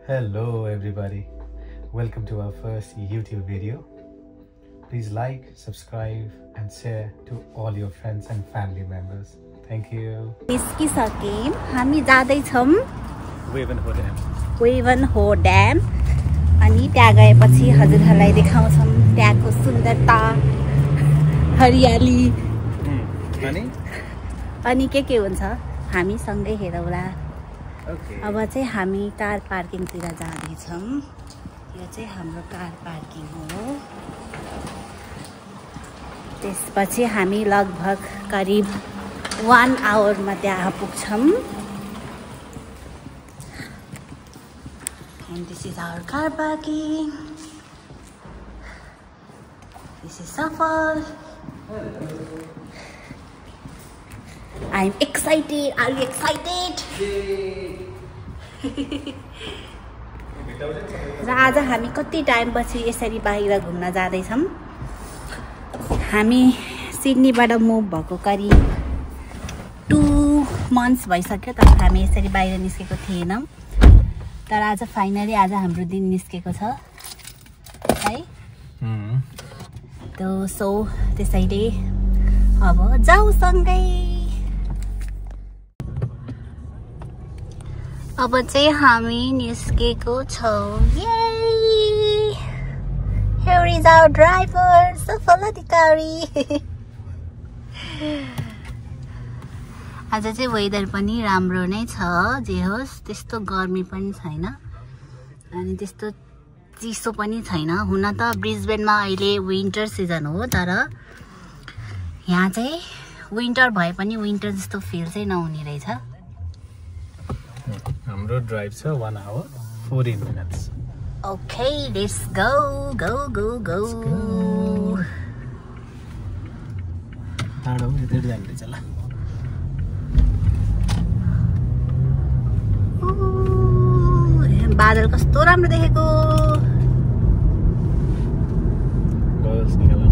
Hello everybody, welcome to our first YouTube video. Please like, subscribe and share to all your friends and family members. Thank you. निस्किसक्यौं हामी जाँदै छौं वेभनहो dam अनि त्यहाँ गएपछि हजुरहरुलाई देखाउँछौं त्यहाँको सुन्दरता हरियाली अनि के हुन्छ हामी सँगै हेरौला। अब चाहिँ हामी कार पार्किङतिर जाँदै छौं। यो चाहिँ हाम्रो कार पार्किङ हो। त्यसपछि हामी लगभग करिब 1 hour मा त्यहाँ पुग्छौं। And this is our car parking. This is Safal. I'm excited. Are you excited? र आज हामी कति टाइम पछि यसरी बाहिर घुम्न जाँदै छौं। हामी सिडनीबाट मुभ भएको करिब 2 months भइसक्यो तर हामी यसरी बाहिर निस्केको थिएनौं। तर आज फाइनली आज हाम्रो दिन निस्केको छ है। सो त्यसैले अब जाऊ सँगै। अब चाहिँ हामी निस्केको छौं। Yay! Here is our driver, Safal अधिकारी। आज चाहिँ वेदर पनि राम्रो नै छ। जे होस् त्यस्तो गर्मी पनि छैन अनि त्यस्तो चिसो पनि छैन। हुन त ब्रिस्बेनमा अहिले विन्टर सिजन हो तर यहाँ चाहिँ विन्टर भए पनि विन्टर जस्तो फिल चाहिँ नहुने रहेछ। हाम्रो ड्राइभ छ 1 hour 14 minutes. Okay, let's go. टाढो त्यतै जाँदै छ ल। बादल कस्तो राम्रो देखेको। गल्स निकाल्नु।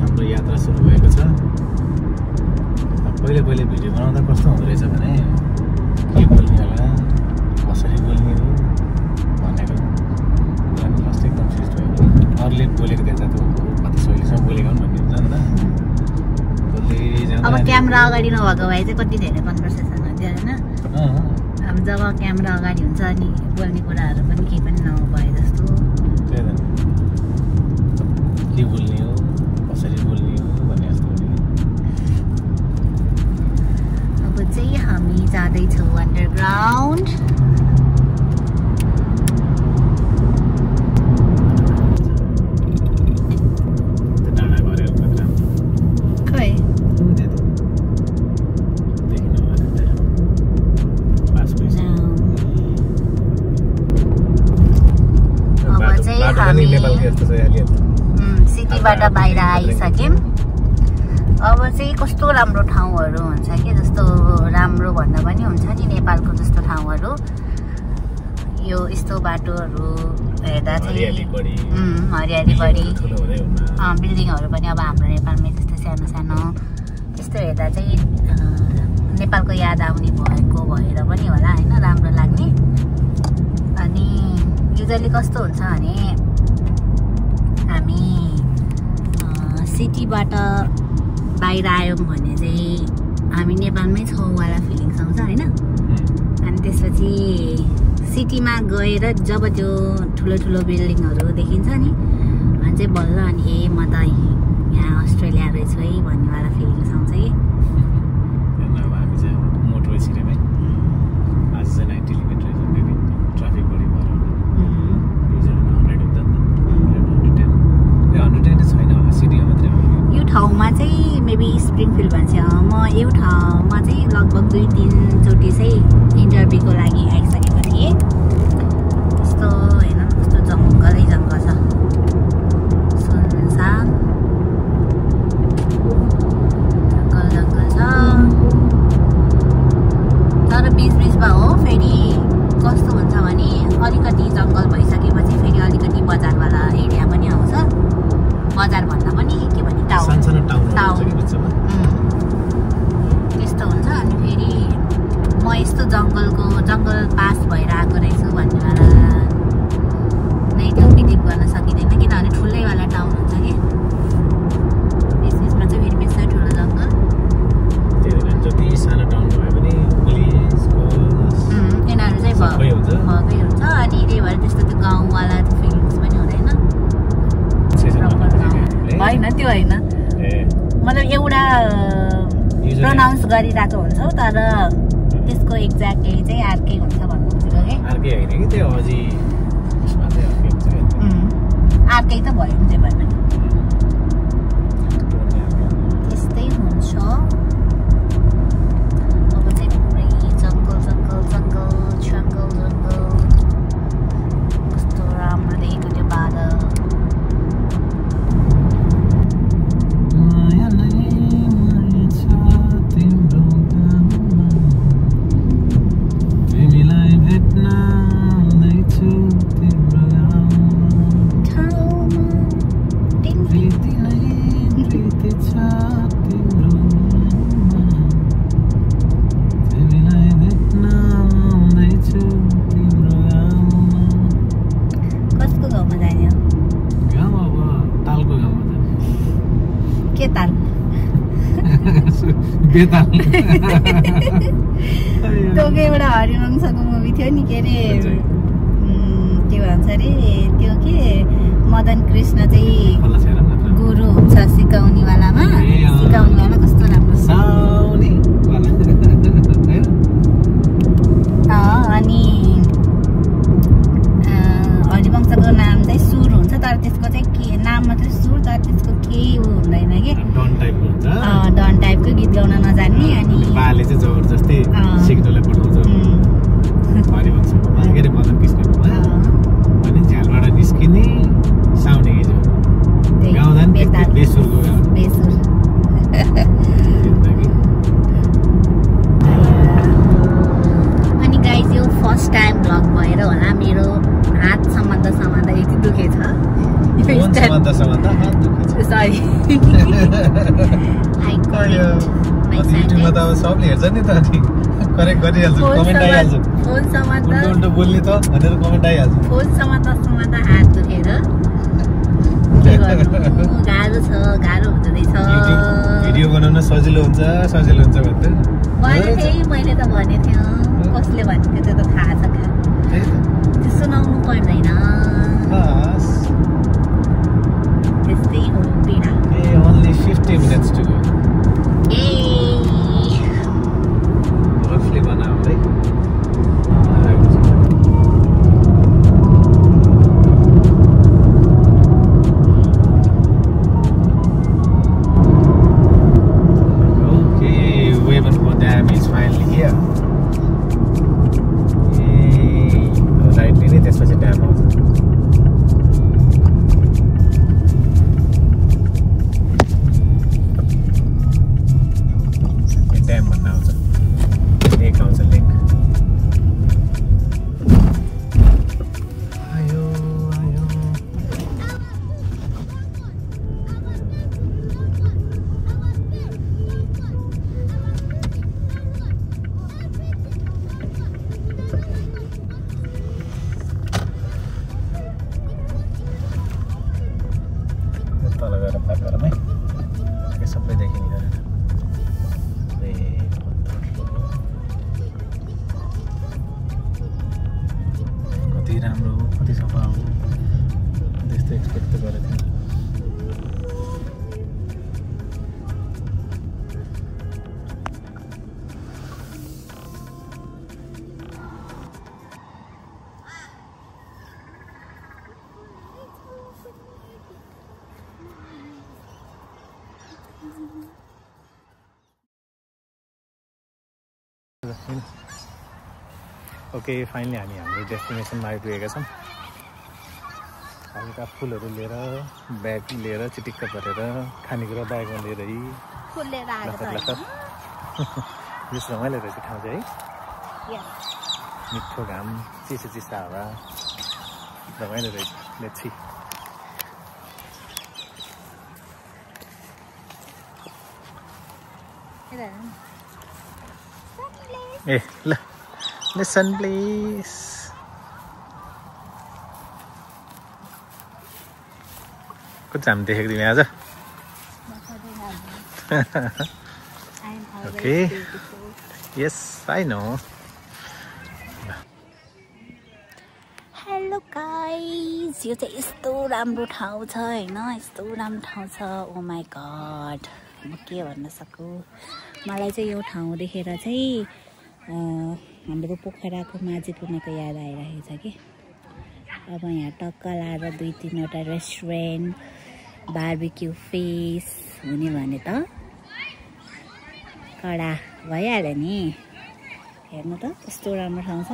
हाम्रो यात्रा सुरु भएको छ। पहिले भिडियो बनाउँदा कस्तो हुँदो रहेछ भने के बोल्ने होला कसरी बोल्ने हो भनेको कुरा नि फर्स्ट एकदम सिरियस भयो। अरूले बोलेको देख्दा त कति सहिलेसँग बोलेको भन्ने हुन्छ नि त। अब क्यामेरा अगाडि नभएको भए चाहिँ कति धेरै कन्भर्सेसन हुन्थ्यो हैन। अब जब क्यामेरा अगाडि हुन्छ अनि बोल्ने कुराहरु पनि केही पनि नभए जस्तो। के बोल्ने हो कसरी बोल्ने हो भन्ने जस्तो। अब चाहिँ हामी जाँदै छौं अन्डरग्राउन्ड। सिटीबाट बाहिर आइसक्यौं। अब चाहिँ कस्तो राम्रो ठाउँहरु हुन्छ के जस्तो राम्रो भन्दा पनि हुन्छ नि नेपालको जस्तो ठाउँहरु। यो यस्तो बाटोहरु हेर्दा चाहिँ हरियाली बढी बिल्डिङहरु पनि अब हाम्रो नेपालमै त्यस्तो सानो सानो त्यस्तो हेर्दा चाहिँ नेपालको याद आउने भएको भएर पनि होला हैन राम्रो लाग्ने। अनि युजुअली कस्तो हुन्छ भने हामी सिटीबाट बाहिर आयौं भने चाहिँ हामी नेपालमै छौं वाला फिलिङ्स आउँछ हैन। अनि त्यसपछि सिटीमा गएर जब त्यो ठुलो बिल्डिङहरु देखिन्छ नि अनि चाहिँ बल्ल अनि ए म त यहाँ अस्ट्रेलिया रहेछु है भन्ने वाला फिलिङ्स आउँछ कि। हामी चाहिँ मोटरवे छिरेमै आज चाहिँ 90 लिमिट रहेछ बेबी ट्राफिक बढी भएर 110 छैन होला सिटीमा मात्रै हो। यो ठाउँमा चाहिँ मेबी स्प्रिङफिल्ड भन्छ। म यो ठाउँमा चाहिँ लगभग 2-3 चोटि चाहिँ इन्टरभ्यूको लागि आइसकेको थिएँ। कस्तो हैन कस्तो जङ्गलै जङ्गल छ सुनसान जङ्गल छ। त्यसमा हो। फेरि कस्तो हुन्छ भने अलिकति जङ्गल भइसकेपछि फेरि अलिकति बजारवाला एरिया पनि आउँछ। बजार भन्दा पनि के भने टाउन त्यस्तो हुन्छ। अनि फेरि म यस्तो जङ्गल पास भएर आएको रहेछु भन्ने वाला नै त्यो बिलिभ गर्न सकिँदैन, किनभने ठुलैवाला टाउन हुन्छ कि यसमा चाहिँ फेरि बेसी ठुलो जङ्गल। जति सानो टाउन भए पनि यिनीहरू चाहिँ भएकै हुन्छ। अनि त्यही भएर त्यस्तो त्यो गाउँवाला त्यो फिलिङ्स पनि हुँदैन। होइन त्यो होइन, मतलब एउटा प्रोनाउन्स गरिरहेको हुन्छौ तर त्यसको एक्ज्याक्टली चाहिँ अर्कै हुन्छ भन्नु खोजेको कि। अर्कै होइन कि त्यो अझै उसमा चाहिँ अर्कै हुन्छ। अर्कै त भयो नि, त्यही भएर त्यस्तै हुन्छ। अब चाहिँ पुरै जङ्गल कस्तो राम्रो देखेको त्यो बादल। त्यो एउटा हरिवंशको मुभी थियो नि, के अरे के भन्छ अरे त्यो के मदन कृष्ण चाहिँ गुरु हुन्छ सिकाउनेवालामा कस्तो राम्रो। अनि हरिवंशको नाम चाहिँ सुर हुन्छ तर त्यसको चाहिँ के नाम मात्रै सुर तर त्यसको केही हुँदैन कि डन टाइपको गीत गाउन नजान्ने। अनि बाले चाहिँ जबरजस्ती सिक्नलाई पठाउँछ हरिवंशको के अरे मदन कृष्णकोमा। अनि झ्यालबाट निस्किने साउने गाउँदा नि बेसुरको अनि गाइज यो फर्स्ट टाइम भ्लग भएर होला मेरो हात समात्दा यति दुखेछ। सरी युट्युबमा त अब सबले हेर्छ नि त, अनि करेक्ट गरिहाल्छु, कमेन्ट आइहाल्छ। फोन समात्दा उल्टो बोल्ने त भनेर कमेन्ट आइहाल्छ। फोन समात्दा हात दुखेर के गर्नु, गाह्रो हुँदो रहेछ। भिडियो बनाउन सजिलो हुन्छ भन्थे मैले त भनेको थिएँ। कसले भनेको थियो त्यो त थाहा छ क्या, त्यो सुनाउनु पर्दैन। त्यस्तै हो पीडा। only 50 minutes to go. Roughly 1 hour, right? Okay, Wavenco Dam is finally here. Right, त्यसपछि ड्याम आउँछ। ड्याम भन्नु आउँछ, लेक आउँछ, लेक। आयो तल गएर पार गरौँ है, यो सबै देखिने गरेर। कति राम्रो हो, कति सफा हो, त्यस्तो एक्सपेक्ट त गरेको थिएँ। ओके, फाइनली हामी हाम्रो डेस्टिनेसनमा आइपुगेका छौँ। हल्का फुलहरू लिएर, ब्याग लिएर, चिटिक्क परेर, खानेकुरा ब्यागमा लिएर लखत यो रमाइलो रहेछ ठाउँ चाहिँ है। मिठो घाम चिसो चिसो हावा रमाइलो रहेछ लेट्सी ए ल लिसन प्लिज कुछ हामी देखेको तिमी आज okay yes I know hello guys यो चाहिँ यस्तो राम्रो ठाउँ छ हैन यस्तो राम्रो ठाउँ छ ओ माई गॉड म के भन्न सकु मलाई चाहिँ यो ठाउँ देखेर चाहिँ हाम्रो पोखराको माझी पुग्नेको याद आइरहेको छ कि अब यहाँ टक्क लाएर 2-3वटा रेस्टुरेन्ट बारबिक्यू फिस हुने भने त कडा भइहाल्यो नि हेर्नु त कस्तो राम्रो ठाउँ छ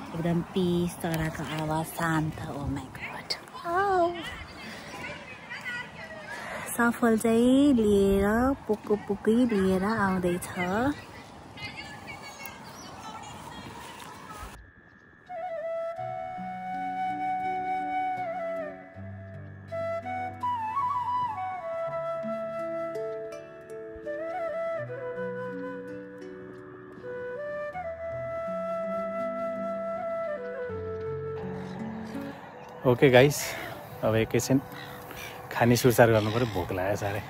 एकदम पिस चराको आवाज शान्त ओ माई गॉड सफल चाहिँ लिएर पुक्कै लिएर आउँदैछ ओके गाइस अब एकैछिन खाने सुरसार गर्नु पर्यो भोक लाग्यो साह्रै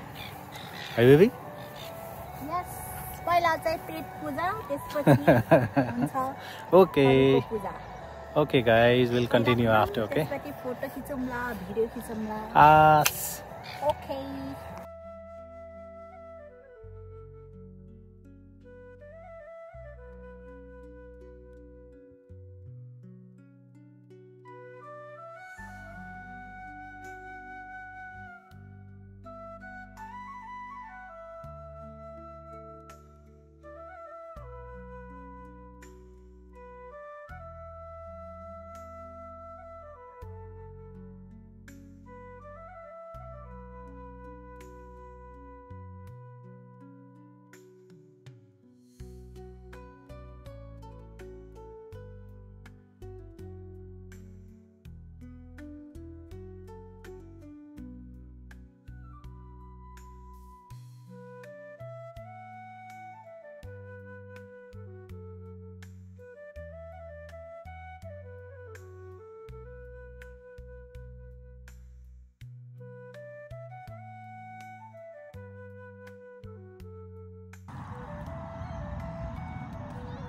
है बेबी यस पहिला चाहिँ पेट पूजा त्यसपछि हुन्छ okay okay guys will continue after okay त्यसपछि फोटो खिचौँला भिडियो खिचौँला ओके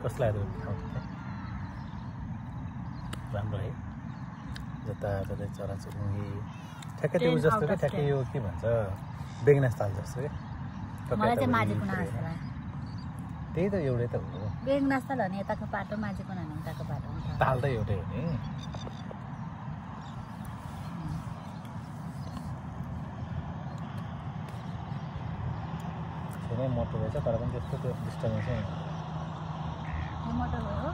कस्तो लाग्यो राम्रो है जताततै चराचुरुङ्गी ठ्याक्कै त्यो जस्तो क्या ठ्याक्कै यो के भन्छ बेगनास ताल जस्तो क्या त्यही त एउटै त हो बेगनास ताल भने यताको बाटो माझी कुना भने उताको बाटो ताल त एउटै हो नि छेउमै मोटो रहेछ तर पनि त्यस्तो त्यो डिस्टर्बेन्स नै मोटर हो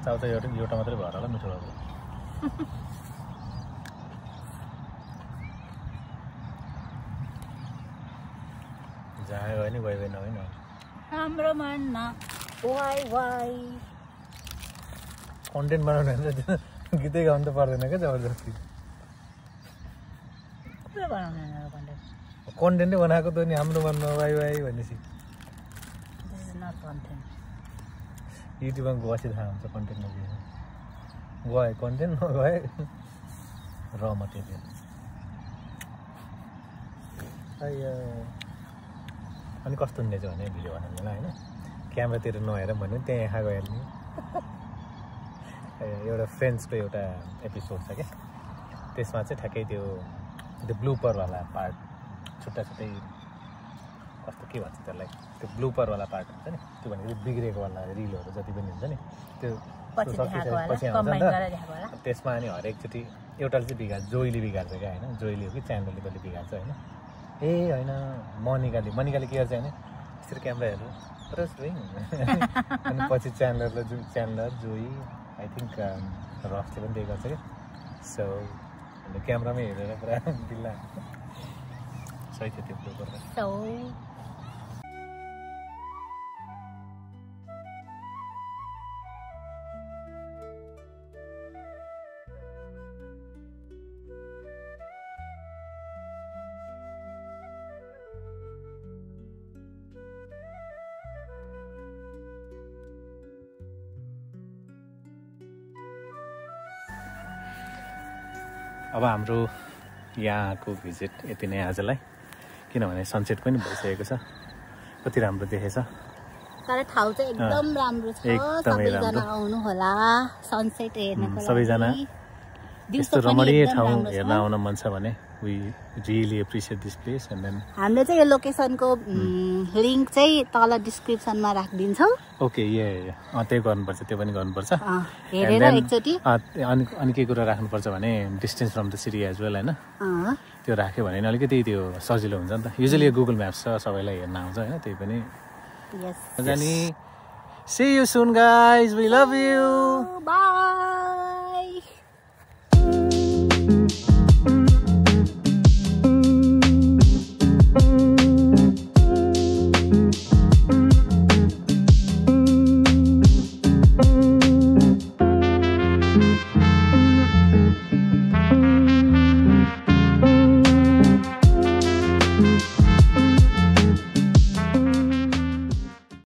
चाउ त एउटा मात्रै भएर होला मिठो लाग्यो जहाँ गयो नि गयो होइन हाम्रो मनमा वाइ कन्टेन्ट बनाउनु भने गीतै गाउनु त पर्दैन क्या जबरजस्ती कन्टेन्टै बनाएको त नि हाम्रो मनमा वाइ भनेपछि युट्युबमा गएपछि थाहा हुन्छ कन्टेन्ट नगए गयो कन्टेन्ट नगए र मटेरियल अनि कस्तो हुँदैछ भने भिडियो बनाउनुलाई होइन क्यामेरातिर नहेर भन्यो त्यहाँ यहाँ गइहाल्ने एउटा फ्रेन्ड्सको एउटा एपिसोड छ क्या त्यसमा चाहिँ ठ्याक्कै त्यो ब्लुपरवाला पार्ट छुट्टा छुट्टै कस्तो के भन्छ त्यसलाई त्यो ब्लुपरवाला पार्ट हुन्छ नि त्यो भनेको बिग्रेकोवाला रिलहरू जति पनि हुन्छ नि त्यो पछि आउँछ नि त त्यसमा अनि हरेकचोटि एउटाले चाहिँ बिगार्छ जोइले बिगार्छ क्या होइन जोइले हो कि च्यानलले कसले बिगार्छ होइन ए होइन मनिकाले के गर्छ भने त्यसरी क्यामेरा हेर्नु अनि पछि च्यानलर जोइ आई थिङ्क रसले पनि त्यही गर्छ क्या सो अन्त क्यामेरामै हेरेर पुरा दिल्ला सही थियो त्यो कुरा अब हाम्रो यहाँको भिजिट यति नै आजलाई किनभने सनसेट पनि भइसकेको छ कति राम्रो देखेछ तर ठाउँ चाहिँ एकदम राम्रो छ सबैजना आउनु होला सनसेट हेर्नको लागि सबैजना यस्तो रमणीय ठाउँ हेर्न आउन मन छ भने we really appreciate this place and then हामीले चाहिँ यो लोकेसनको लिंक चाहिँ तल डिस्क्रिप्सनमा राखिदिन्छौ ओके त्यही गर्नुपर्छ त्यो पनि गर्नुपर्छ हेरेर एकचोटी अनि के कुरा राख्नुपर्छ भने distance from the city as well हैन त्यो राख्यो भने अलिकति त्यो सजिलो हुन्छ नि त युजुअली गुगल म्याप्स छ सबैलाई हेर्न आउँछ हैन त्यही पनि यस जानी see you soon guys we love you